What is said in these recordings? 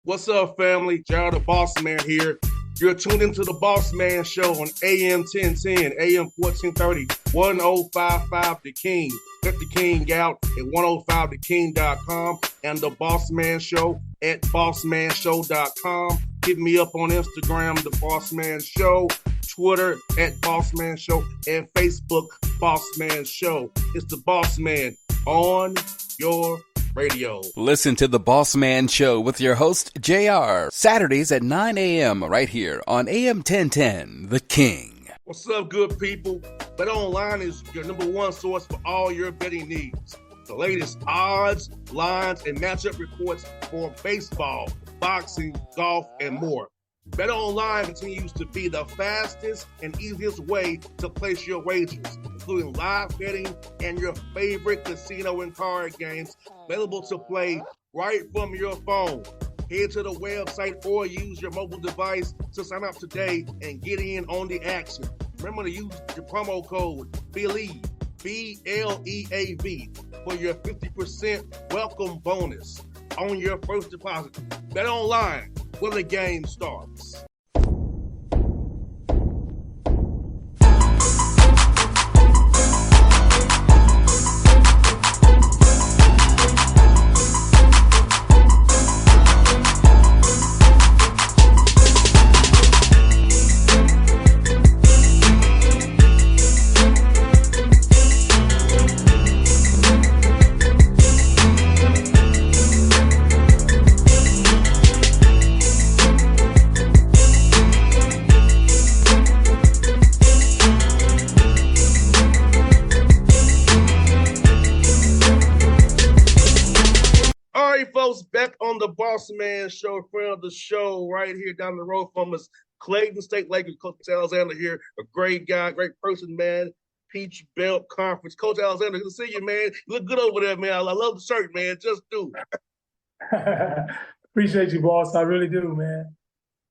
What's up, family? Gerald the Bossman here. You're tuned into the Bossman Show on AM 1010, AM 1430, 1055 The King. Check The King out at 105theking.com and the Bossman Show at bossmanshow.com. Hit me up on Instagram, The Bossman Show, Twitter at Bossman Show, and Facebook, Bossman Show. It's the Bossman on your radio. Listen to the Bossman Show with your host, JR, Saturdays at 9 a.m. right here on AM 1010, The King. What's up, good people? BetOnline is your number one source for all your betting needs. The latest odds, lines, and matchup reports for baseball, boxing, golf, and more. BetOnline continues to be the fastest and easiest way to place your wagers, including live betting and your favorite casino and card games available to play right from your phone. Head to the website or use your mobile device to sign up today and get in on the action. Remember to use your promo code BELIEVE, BLEAV, for your 50% welcome bonus on your first deposit. BetOnline, where the game starts. Folks, back on the Bossman Show, friend of the show, right here down the road from us, Clayton State Lakers, Coach Alexander here, a great guy, great person, man. Peach Belt Conference. Coach Alexander, good to see you, man. You look good over there, man. I love the shirt, man. Just do. Appreciate you, boss. I really do, man.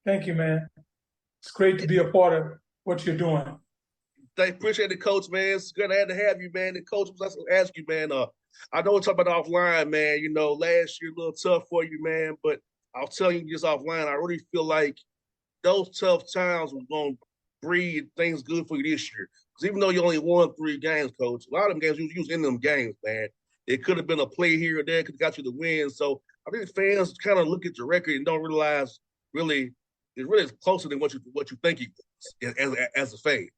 Thank you, man. It's great to be a part of what you're doing. Appreciate it, Coach, man. It's good to have you, man. And Coach, I was going to ask you, man, I know we're talking about offline, man. You know, last year a little tough for you, man. But I'll tell you just offline, I really feel like those tough times were going to breed things good for you this year. Because even though you only won 3 games, Coach, a lot of them games you was in them games, man. It could have been a play here or there, could have got you the win. So I think fans kind of look at your record and don't realize really it's really closer than what you think it is as a fan.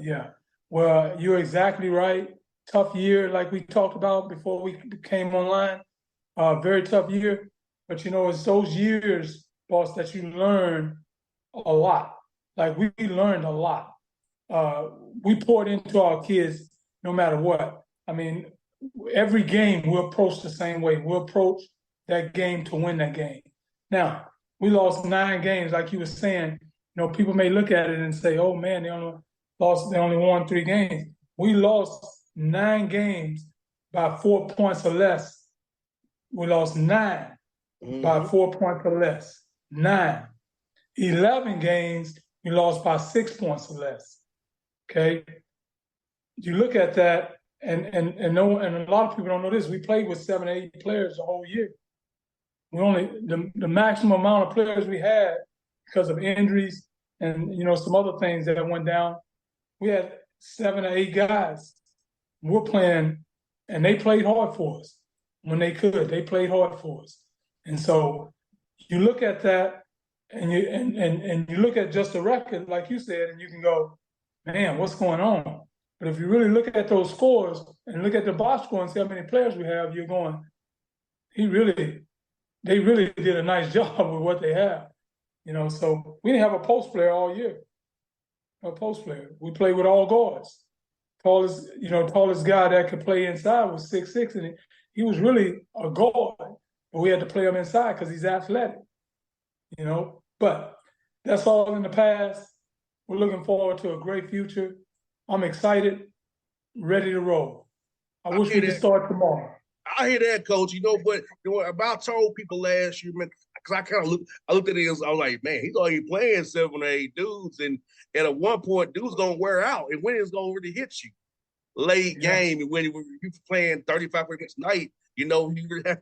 Yeah. Well, you're exactly right. Tough year, like we talked about before we came online. Very tough year. But, you know, it's those years, boss, that you learn a lot. Like, we learned a lot. We poured into our kids no matter what. I mean, every game we'll approach the same way. We'll approach that game to win that game. Now, we lost 9 games, like you were saying. You know, people may look at it and say, oh, man, they only won 3 games. We lost 9 games by 4 points or less. We lost 9 by 4 points or less. 9. 11 games, we lost by 6 points or less. Okay? You look at that, and a lot of people don't know this. We played with 7 or 8 players the whole year. The maximum amount of players we had because of injuries and, you know, some other things that went down. We had 7 or 8 guys. We're playing, and they played hard for us when they could. They played hard for us, and so you look at that, and you look at just the record, like you said, and you can go, man, what's going on? But if you really look at those scores and look at the box score and see how many players we have, you're going, they really did a nice job with what they have, you know. So we didn't have a post player all year. A post player. We played with all guards. Tallest guy that could play inside was 6'6", and he was really a guard. But we had to play him inside because he's athletic, you know. But that's all in the past. We're looking forward to a great future. I'm excited, ready to roll. I wish we could start tomorrow. I hear that, Coach. You know, but you know, about told people last year, man, because I looked at it and I was like, man, he's already playing 7 or 8 dudes, and at one point, dudes gonna wear out, and when it's gonna really hit you late game, and when you're playing 35 minutes a night, you know, you really have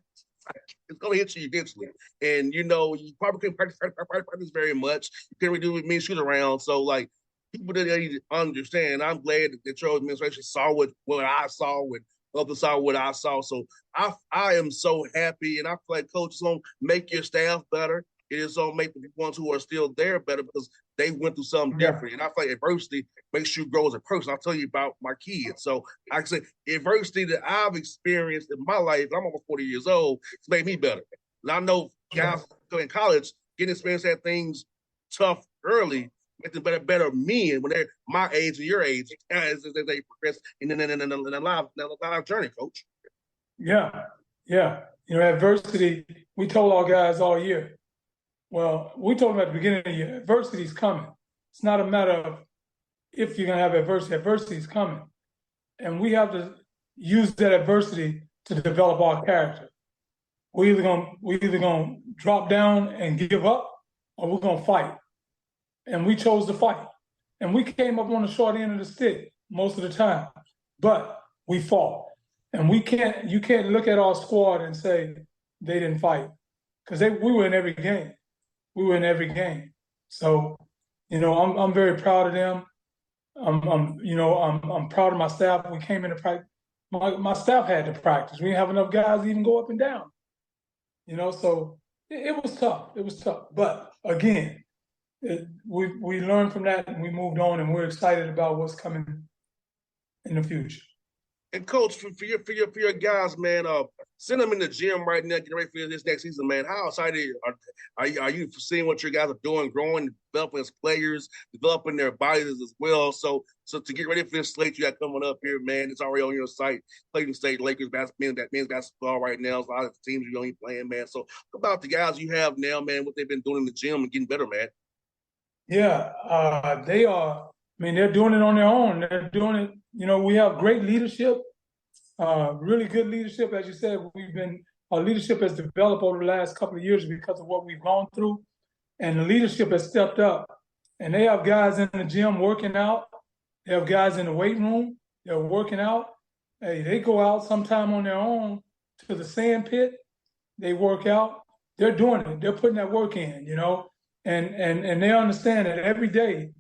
It's going to hit you eventually. And, you know, you probably couldn't practice very much. You couldn't really do many shoot around. So, like, people that need to understand. I'm glad that your administration saw what I saw, and others saw what I saw. So I am so happy, and I feel like Coach is gonna make your staff better. It is gonna make the ones who are still there better because they went through something different. And I feel like adversity makes you grow as a person. I'll tell you about my kids. So I say adversity that I've experienced in my life, I'm almost 40 years old, it's made me better. And I know guys in college getting experience at things tough early make them better men when they're my age and your age as they progress in the life journey, Coach. Yeah, yeah. You know, adversity, we told our guys all year. Well, we told them at the beginning of the year, adversity is coming. It's not a matter of if you're going to have adversity. Adversity is coming. And we have to use that adversity to develop our character. We're either gonna drop down and give up, or we're gonna fight. And we chose to fight. And we came up on the short end of the stick most of the time, but we fought. And you can't look at our squad and say they didn't fight, because we were in every game. We were in every game. So, you know, I'm very proud of them. I'm proud of my staff. We came into practice. My staff had to practice. We didn't have enough guys to even go up and down. You know, so it was tough. It was tough. But again, we learned from that and we moved on, and we're excited about what's coming in the future. And Coach, for your guys, man, send them in the gym right now, getting ready for this next season, man. How excited are you for seeing what your guys are doing, growing, developing as players, developing their bodies as well? So to get ready for this slate you got coming up here, man, it's already on your site. Cleveland State Lakers men's basketball right now. There's a lot of teams you're going to be playing, man. So about the guys you have now, man, what they've been doing in the gym and getting better, man. Yeah, they are. I mean, they're doing it on their own. They're doing it. You know, we have great leadership, really good leadership. As you said, our leadership has developed over the last couple of years because of what we've gone through, and the leadership has stepped up. And they have guys in the gym working out. They have guys in the weight room. They're working out. Hey, they go out sometime on their own to the sand pit. They work out. They're doing it. They're putting that work in, you know, and they understand that every day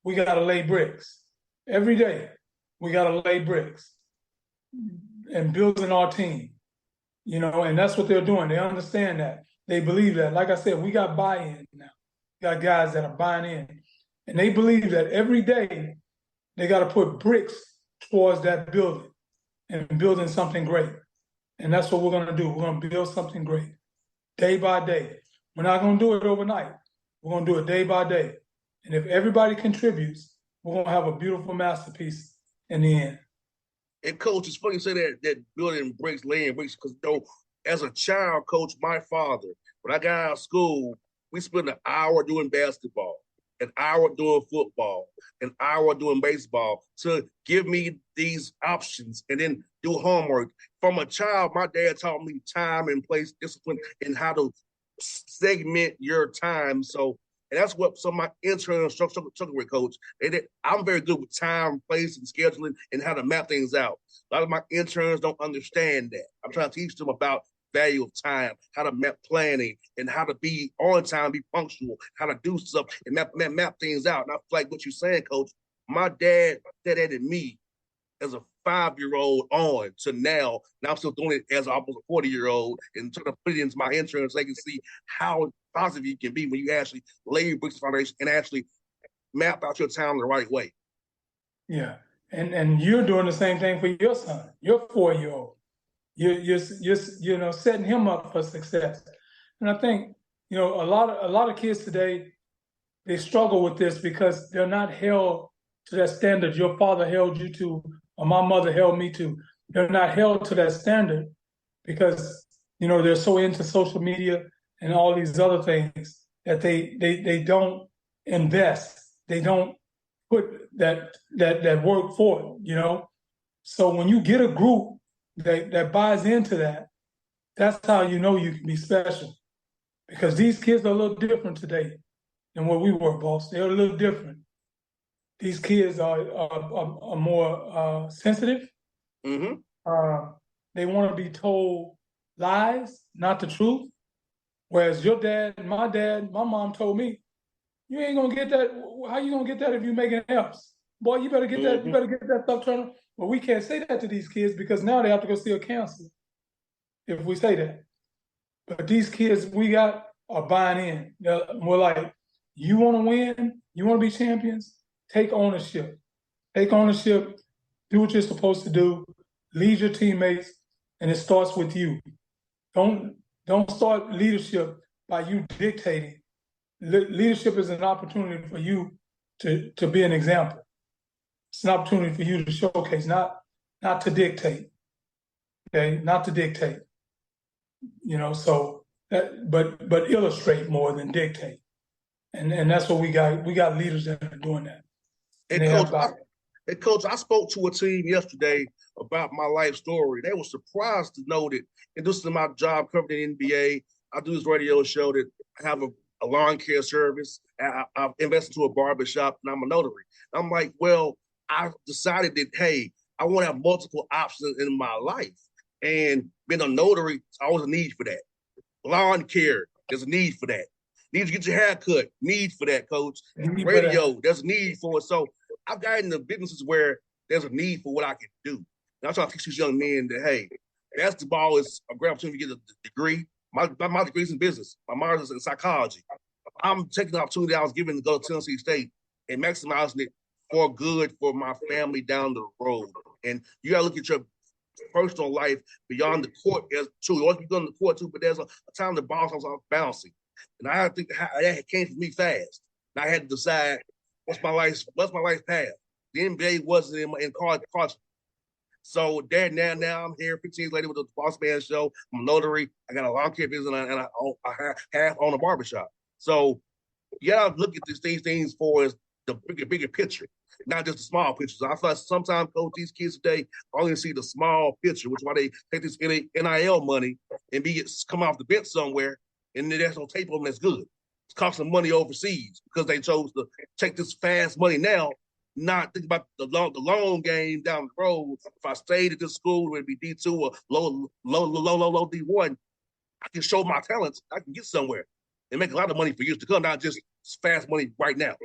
we got to lay bricks. Every day we got to lay bricks and building our team, you know, and that's what they're doing. They understand that. They believe that. Like I said, we got buy-in now. We got guys that are buying in. And they believe that every day they got to put bricks towards that building and building something great. And that's what we're going to do. We're going to build something great day by day. We're not going to do it overnight. We're going to do it day by day. And if everybody contributes, we're going to have a beautiful masterpiece in the end. And Coach, it's funny you say that building bricks, laying bricks, because as a child, Coach, my father, when I got out of school, we spent an hour doing basketball, an hour doing football, an hour doing baseball to give me these options and then do homework. From a child, my dad taught me time and place, discipline, and how to segment your time. So, and that's what some of my interns struggle with, Coach. I'm very good with time, place, and scheduling and how to map things out. A lot of my interns don't understand that. I'm trying to teach them about value of time, how to map planning, and how to be on time, be punctual, how to do stuff and map things out. And I feel like what you're saying, Coach, my dad added me as a 5-year-old on to now. Now I'm still doing it as almost a 40-year-old and trying to put it into my interns so they can see how positive you can be when you actually lay your bricks foundation and actually map out your time the right way. Yeah. And you're doing the same thing for your son, your 4-year-old. You're setting him up for success. And I think, you know, a lot of kids today, they struggle with this because they're not held to that standard your father held you to, or my mother held me to. They're not held to that standard because, you know, they're so into social media and all these other things that they don't invest. They don't put that work forward, you know. So when you get a group that buys into that, that's how you know you can be special. Because these kids are a little different today than what we were, boss. They're a little different. These kids are more sensitive. Mm-hmm. They want to be told lies, not the truth. Whereas your dad, my mom told me, you ain't gonna get that. How you gonna get that if you making F's? Boy, you better get that. You better get that stuff turned. Well, we can't say that to these kids because now they have to go see a counselor if we say that. But these kids we got are buying in. We're like, you want to win, you want to be champions, take ownership. Take ownership, do what you're supposed to do, lead your teammates, and it starts with you. Don't start leadership by you dictating. Leadership is an opportunity for you to be an example. It's an opportunity for you to showcase, not to dictate. Okay, not to dictate. So but illustrate more than dictate. And that's what we got. We got leaders that are doing that. And Coach, I spoke to a team yesterday about my life story. They were surprised to know that, and this is my job covering the NBA. I do this radio show that I have a lawn care service. I've invested into a barbershop, and I'm a notary. I'm like, well, I decided that, hey, I want to have multiple options in my life. And being a notary, it's always a need for that. Lawn care, there's a need for that. Need to get your hair cut, need for that, Coach. Radio, there's a need for it. So I've gotten into businesses where there's a need for what I can do. And I'm trying to teach these young men that, hey, basketball is a great opportunity to get a degree. My degree is in business. My master's is in psychology. I'm taking the opportunity I was given to go to Tennessee State and maximizing it for good for my family down the road. And you got to look at your personal life beyond the court as true. You always be going to the court too, but there's a time the ball comes off bouncing. And I think that came to me fast. And I had to decide what's my life path. The NBA wasn't in cards. So there now I'm here 15 years later with the Bossman show. I'm a notary. I got a lawn care business and I half own a barbershop. So you gotta look at these things for as the bigger picture, not just the small pictures. I feel like sometimes, Coach, these kids today only see the small picture, which is why they take this NIL money and come off the bench somewhere, and then there's no tape on them that's good. It's costing money overseas because they chose to take this fast money now, not think about the long game down the road. If I stayed at this school, it would be D2 or low D1. I can show my talents. I can get somewhere and make a lot of money for years to come, not just fast money right now.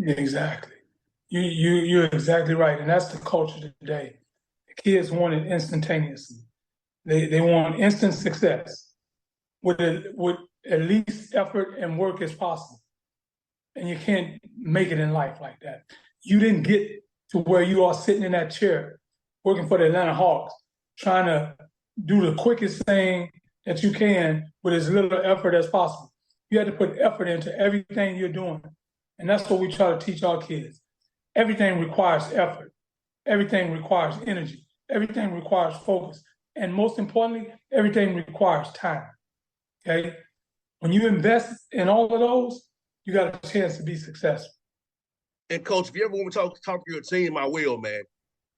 Exactly. You're exactly right, and that's the culture today. The kids want it instantaneously. They want instant success with at least effort and work as possible. And you can't make it in life like that. You didn't get to where you are sitting in that chair working for the Atlanta Hawks, trying to do the quickest thing that you can with as little effort as possible. You had to put effort into everything you're doing. And that's what we try to teach our kids. Everything requires effort. Everything requires energy. Everything requires focus. And most importantly, everything requires time. Okay? When you invest in all of those, you got a chance to be successful. And Coach, if you ever want to talk to your team, I will, man.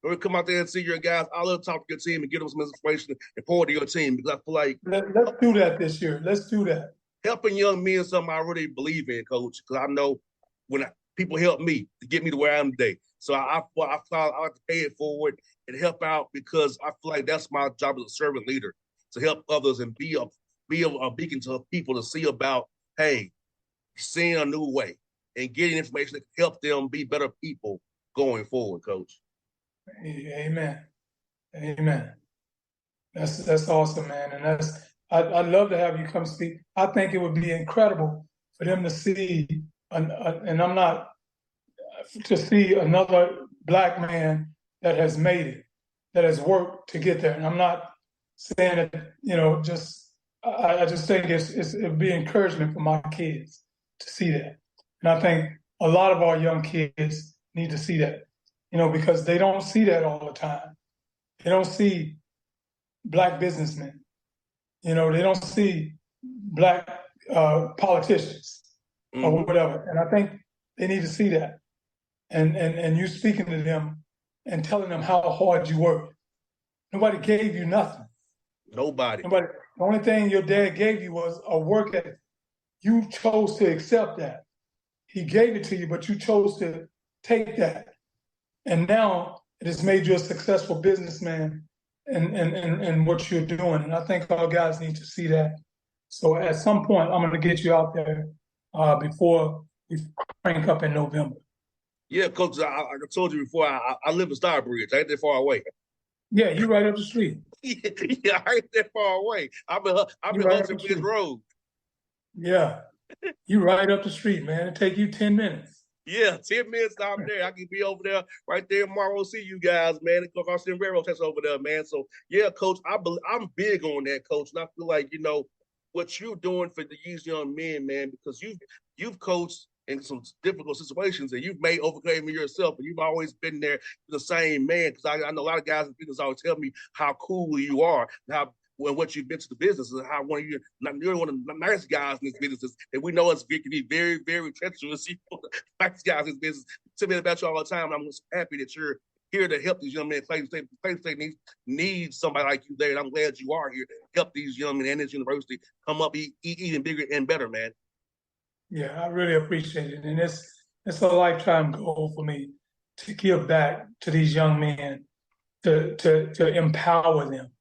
Or come out there and see your guys. I love to talk to your team and give them some inspiration and pour to your team because I feel like let's do that this year. Let's do that. Helping young men is something I really believe in, Coach, because I know when people help me to get me to where I am today. So I like to pay it forward and help out because I feel like that's my job as a servant leader, to help others and be a beacon to people to see about, hey, seeing a new way and getting information that can help them be better people going forward, Coach. Amen. That's awesome, man. And I'd love to have you come speak. I think it would be incredible for them to see, and I'm not to see another Black man that has made it, that has worked to get there. And I'm not saying that, I just think it'd be encouragement for my kids to see that. And I think a lot of our young kids need to see that, because they don't see that all the time. They don't see Black businessmen. They don't see Black politicians or whatever. And I think they need to see that. And you speaking to them and telling them how hard you work. Nobody gave you nothing. Nobody. The only thing your dad gave you was a work ethic. You chose to accept that. He gave it to you, but you chose to take that. And now it has made you a successful businessman in what you're doing. And I think our guys need to see that. So at some point, I'm going to get you out there before we crank up in November. Yeah, Coach, I told you before, I live in Starbridge. I ain't that far away. Yeah, you're right up the street. Yeah, I ain't that far away. I'm in You're right up Hudson the Ridge street. Road. Yeah, you're right up the street, man. It take you 10 minutes. Yeah, 10 minutes out there. I can be over there right there tomorrow. See you guys, man. It's Austin Railroad test over there, man. So yeah, Coach, I'm big on that, Coach. And I feel like, what you're doing for these young men, man, because you've coached in some difficult situations and you've overcame yourself, and you've always been there the same man. Because I know a lot of guys in business always tell me how cool you are, and how what you've been to the business, and how you're one of the nice guys in this business. And we know it's can be very, very treacherous. Nice guys in this business. Tell me about you all the time. And I'm just happy that you're here to help these young men. Clayton State needs somebody like you there, and I'm glad you are here to help these young men and this university come up even bigger and better, man. Yeah, I really appreciate it. And it's a lifetime goal for me to give back to these young men, to empower them,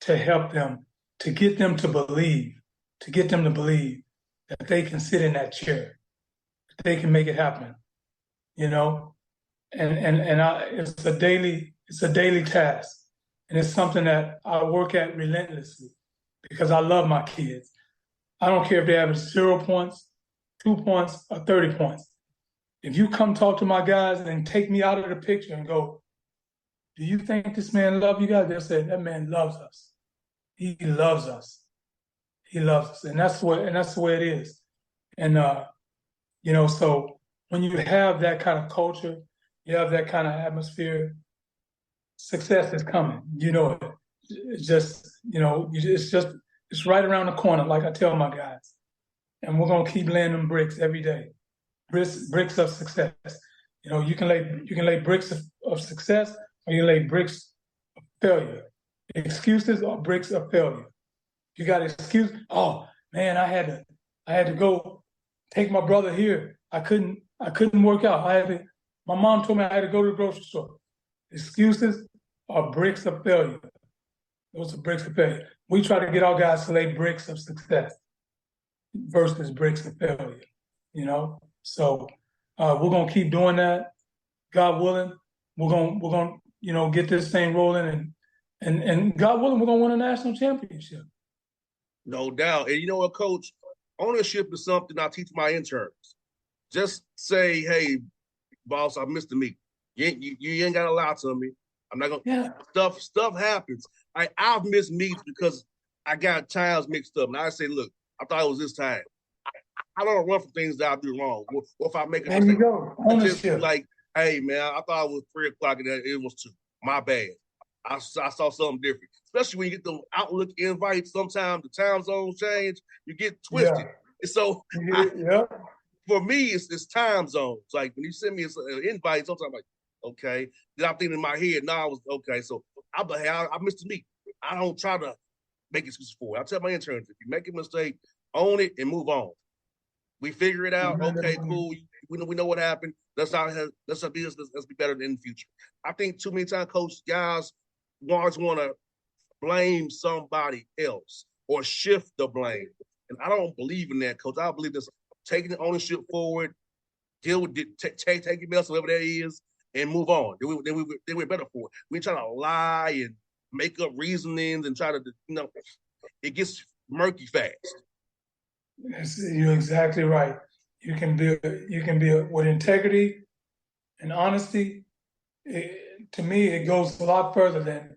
to help them, to get them to believe that they can sit in that chair, that they can make it happen, it's a daily task, and it's something that I work at relentlessly because I love my kids. I don't care if they have 0 points, 2 points, or 30 points. If you come talk to my guys and take me out of the picture and go, do you think this man loves you guys? They'll say, that man loves us. He loves us. He loves us. And that's the way it is. And so when you have that kind of culture, you have that kind of atmosphere, success is coming. You know it. It's just, it's right around the corner, like I tell my guys. And we're gonna keep laying them bricks every day. Bricks of success. You can lay bricks of success, or you lay bricks of failure. Excuses are bricks of failure. You got an excuse. Oh man, I had to go take my brother here. I couldn't work out. My mom told me I had to go to the grocery store. Excuses are bricks of failure. Those are bricks of failure. We try to get our guys to lay bricks of success versus bricks of failure. So we're gonna keep doing that. God willing, we're gonna get this thing rolling, and God willing, we're gonna win a national championship. No doubt. And you know what, Coach? Ownership is something I teach my interns. Just say, hey, boss, I missed the meet. You ain't got to lie to me. I'm not gonna. Yeah. Stuff happens. I've missed meets because I got times mixed up, and I say, look, I thought it was this time. I don't run from things that I do wrong. Or if I make a mistake, I just be like, hey man, I thought it was 3:00 and it was 2. My bad. I saw something different. Especially when you get the Outlook invites, sometimes the time zones change, you get twisted. Yeah. And so for me, it's time zones. Like when you send me an invite, sometimes I'm like, okay. Then I'm thinking in my head, no, I was okay. So I missed the meet. I don't try to make excuses for it. I tell my interns, if you make a mistake, own it and move on. We figure it out. Okay, cool. We know what happened. Let's be better in the future. I think too many times, Coach, guys always want to blame somebody else or shift the blame. And I don't believe in that, Coach. I believe this taking the ownership forward, deal with it, take your mess, whatever that is, and move on. Then we're better for it. We try to lie and make up reasonings and try to, it gets murky fast. You're exactly right. You can be with integrity and honesty. To me, it goes a lot further than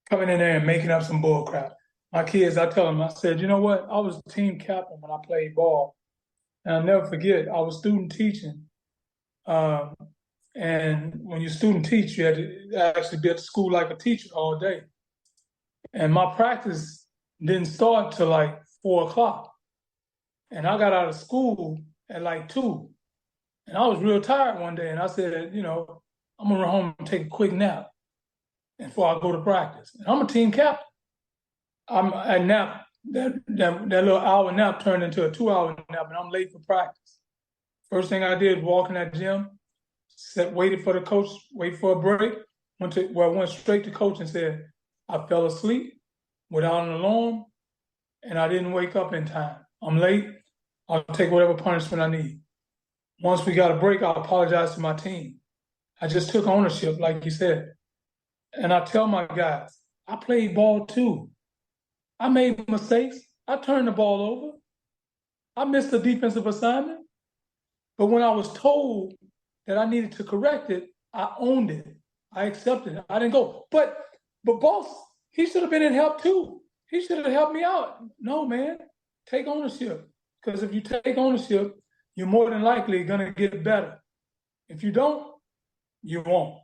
coming in there and making up some bull crap. My kids, I tell them, I said, you know what? I was team captain when I played ball. And I'll never forget, I was student teaching. And when you student teach, you had to actually be at school like a teacher all day. And my practice didn't start till like 4:00. And I got out of school at like 2. And I was real tired one day. And I said, I'm going to run home and take a quick nap before I go to practice. And I'm a team captain. I nap, that little hour nap turned into a 2-hour nap, and I'm late for practice. First thing I did was walk in that gym, waited for the coach, wait for a break, went straight to coach and said, I fell asleep without an alarm, and I didn't wake up in time. I'm late. I'll take whatever punishment I need. Once we got a break, I'll apologize to my team. I just took ownership, like you said. And I tell my guys, I played ball too. I made mistakes. I turned the ball over. I missed a defensive assignment. But when I was told that I needed to correct it, I owned it. I accepted it. I didn't go, but boss, he should have been in help too. He should have helped me out. No, man, take ownership. Because if you take ownership, you're more than likely gonna get better. If you don't, you won't.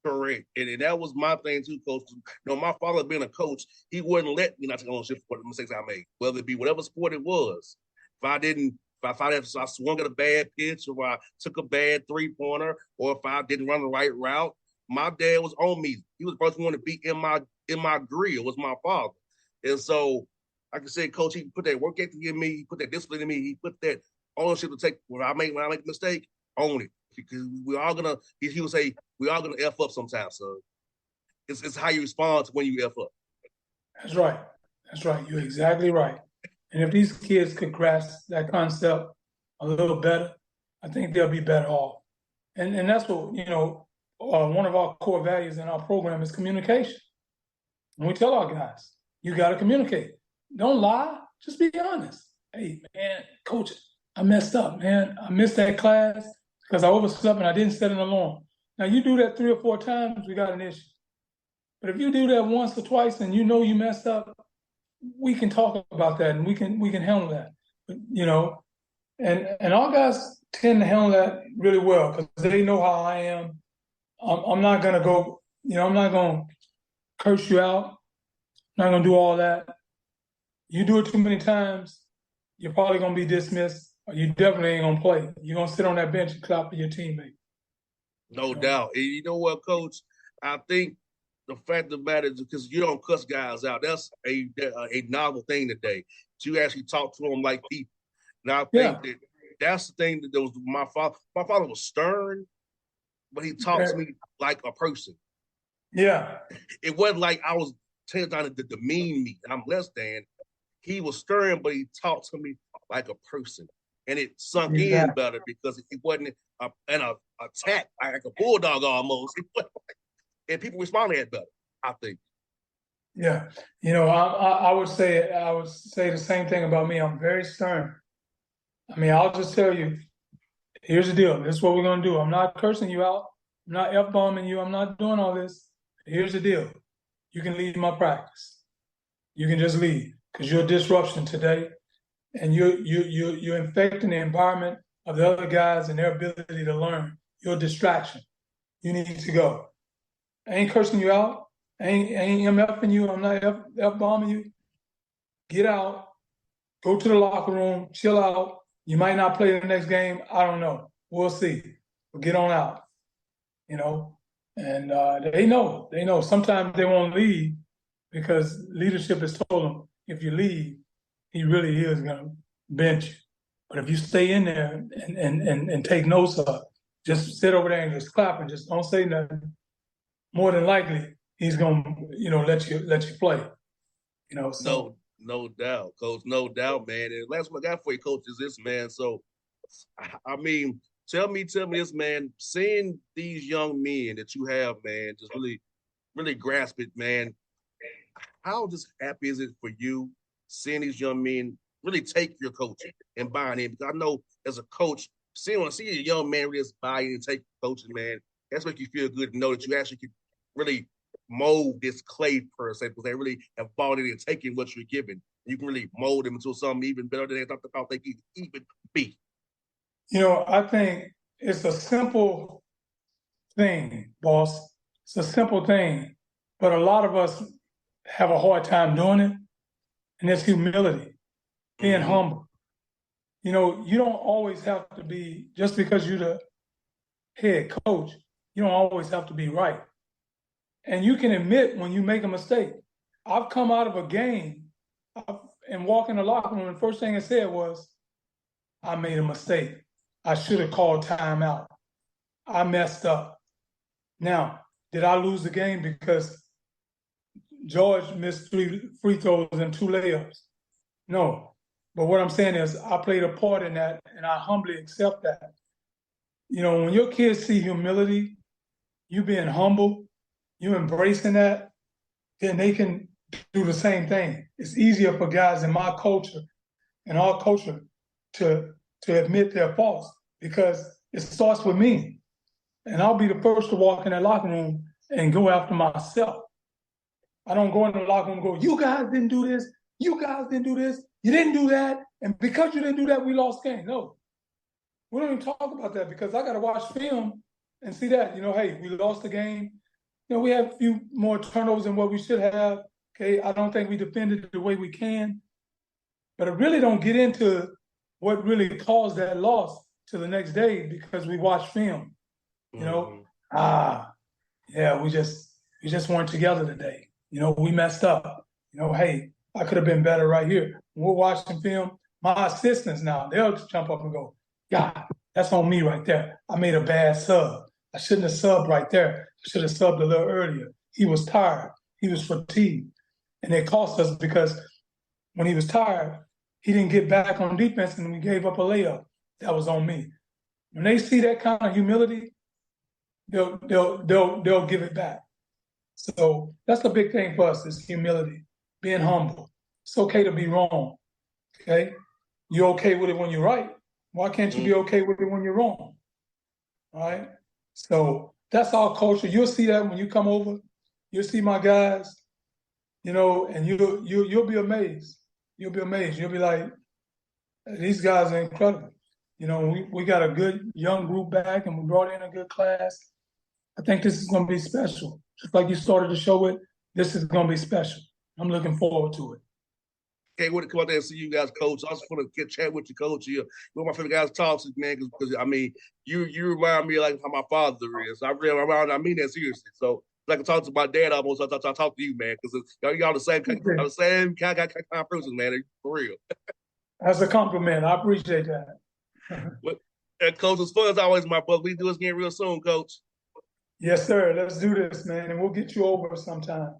Correct. And that was my thing too, coach. My father being a coach, he wouldn't let me not take ownership for the mistakes I made, whether it be whatever sport it was. If I swung at a bad pitch, or I took a bad 3-pointer, or if I didn't run the right route, my dad was on me. He was the first one to be in my grill, was my father. And so, like I said, coach, he put that work ethic in me, he put that discipline in me, he put that ownership to take when I make a mistake, own it. Because he would say, we're all gonna F up sometimes, son. It's how you respond to when you F up. That's right. That's right. You're exactly right. And if these kids could grasp that concept a little better, I think they'll be better off. And that's what, one of our core values in our program is communication. And we tell our guys, you got to communicate. Don't lie. Just be honest. Hey, man, coach, I messed up, man. I missed that class because I overslept and I didn't set an alarm. Now, you do that 3 or 4 times, we got an issue. But if you do that once or twice and you know you messed up, we can talk about that and we can handle that. But, and our guys tend to handle that really well because they know how I am. I'm not gonna go, I'm not gonna curse you out. I'm not gonna do all that. You do it too many times, you're probably gonna be dismissed, or you definitely ain't gonna play. You're gonna sit on that bench and clap for your teammate. No doubt. And you know what, coach? I think the fact of the matter is because you don't cuss guys out. That's a novel thing today. You actually talk to them like people. And I think that's the thing that was my father. My father was stern, but he talked to me like a person. Yeah. It wasn't like I was trying to demean me. I'm less than. He was stern, but he talked to me like a person. And it sunk in better because it wasn't an attack, like a bulldog almost. And people responded better, I think. Yeah. I would say the same thing about me. I'm very stern. I mean, I'll just tell you, here's the deal. This is what we're going to do. I'm not cursing you out. I'm not F-bombing you. I'm not doing all this. Here's the deal. You can leave my practice. You can just leave because you're a disruption today. And you're infecting the environment of the other guys and their ability to learn. You're a distraction. You need to go. I ain't cursing you out. I ain't MFing you. I'm not F-bombing you. Get out. Go to the locker room. Chill out. You might not play the next game. I don't know. We'll see. But get on out. And they know. They know. Sometimes they won't leave because leadership has told them, if you leave, he really is going to bench you. But if you stay in there and take notes of, just sit over there and just clap and just don't say nothing, more than likely he's going to, let you play. So. No doubt, coach. No doubt, man. And last one I got for you, coach, is this, man. So, I mean, tell me this, man. Seeing these young men that you have, man, just really, really grasp it, man. How just happy is it for you seeing these young men really take your coaching and buying in? Because I know as a coach, seeing a young man really just buy in and take coaching, man, that's what you feel good to know that you actually can really mold this clay per se, because they really have bought it and taken what you're giving. You can really mold them into something even better than they thought they could even be. I think it's a simple thing, boss. It's a simple thing, but a lot of us have a hard time doing it, and it's humility, being humble. You don't always have to be, just because you're the head coach, you don't always have to be right. And you can admit when you make a mistake. I've come out of a game and walk in the locker room, and the first thing I said was, I made a mistake. I should have called timeout. I messed up. Now, did I lose the game because George missed 3 free throws and 2 layups. No. But what I'm saying is I played a part in that, and I humbly accept that. You know, when your kids see humility, you being humble, you embracing that, then they can do the same thing. It's easier for guys in my culture and our culture to admit their faults because it starts with me. And I'll be the first to walk in that locker room and go after myself. I don't go in the locker room and go, you guys didn't do this, you guys didn't do this, you didn't do that, and because you didn't do that, we lost game. No. We don't even talk about that because I got to watch film and see that, you know, hey, we lost the game. You know, we had a few more turnovers than what we should have. Okay, I don't think we defended the way we can. But I really don't get into what really caused that loss to the next day because we watched film. You know, yeah, we just weren't together today. You know, we messed up. You know, hey, I could have been better right here. When we're watching film, my assistants now, they'll jump up and go, God, that's on me right there. I made a bad sub. I shouldn't have subbed right there. I should have subbed a little earlier. He was tired. He was fatigued. And it cost us because when he was tired, he didn't get back on defense and we gave up a layup. That was on me. When they see that kind of humility, they'll give it back. So that's the big thing for us is humility, being humble. It's okay to be wrong. Okay? You're okay with it when you're right. Why can't you be okay with it when you're wrong? All right? So that's our culture. You'll see that when you come over. You'll see my guys, you know, and you'll be amazed. You'll be amazed. You'll be like, these guys are incredible. You know, we got a good young group back and we brought in a good class. I think this is going to be special. Just like you started the show with, this is going to be special. I'm looking forward to it. Can't wait to come out there and see you guys, Coach. I just want to get chat with you, Coach. You're one of my favorite guys to talk to, man, because I mean, you remind me like how my father is. I mean that seriously. So I can talk to my dad almost. I talk to you, man, because y'all the same kind of person, man. For real. That's a compliment. I appreciate that. And Coach, as fun as always, my brother. We do this again real soon, Coach. Yes, sir. Let's do this, man, and we'll get you over sometime.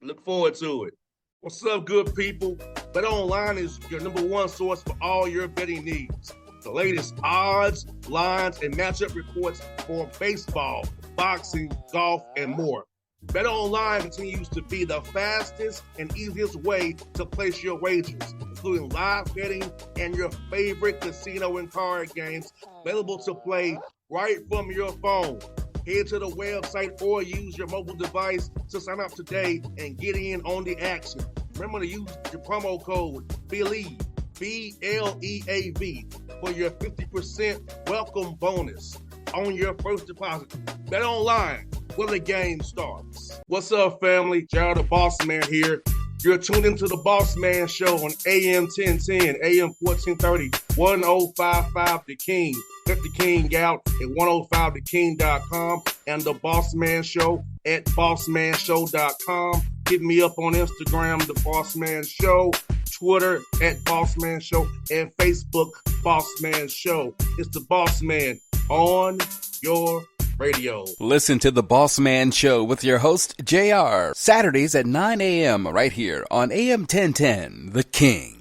Look forward to it. What's up, good people? BetOnline is your #1 source for all your betting needs. The latest odds, lines, and matchup reports for baseball, boxing, golf, and more. BetOnline continues to be the fastest and easiest way to place your wagers, including live betting and your favorite casino and card games available to play right from your phone. Head to the website or use your mobile device to sign up today and get in on the action. Remember to use your promo code BELIEVE, BLEAV, for your 50% welcome bonus on your first deposit. BetOnline, where the game starts. What's up, family? Gerald the Bossman here. You're tuned into the Bossman Show on AM 1010, AM 1430, 1055 The King. Check The King out at 105theking.com and the Bossman Show at bossmanshow.com. Hit me up on Instagram, The Bossman Show, Twitter at Bossman Show, and Facebook, Bossman Show. It's the Bossman on your radio. Listen to The Bossman Show with your host, JR, Saturdays at 9 a.m. right here on AM 1010, The King.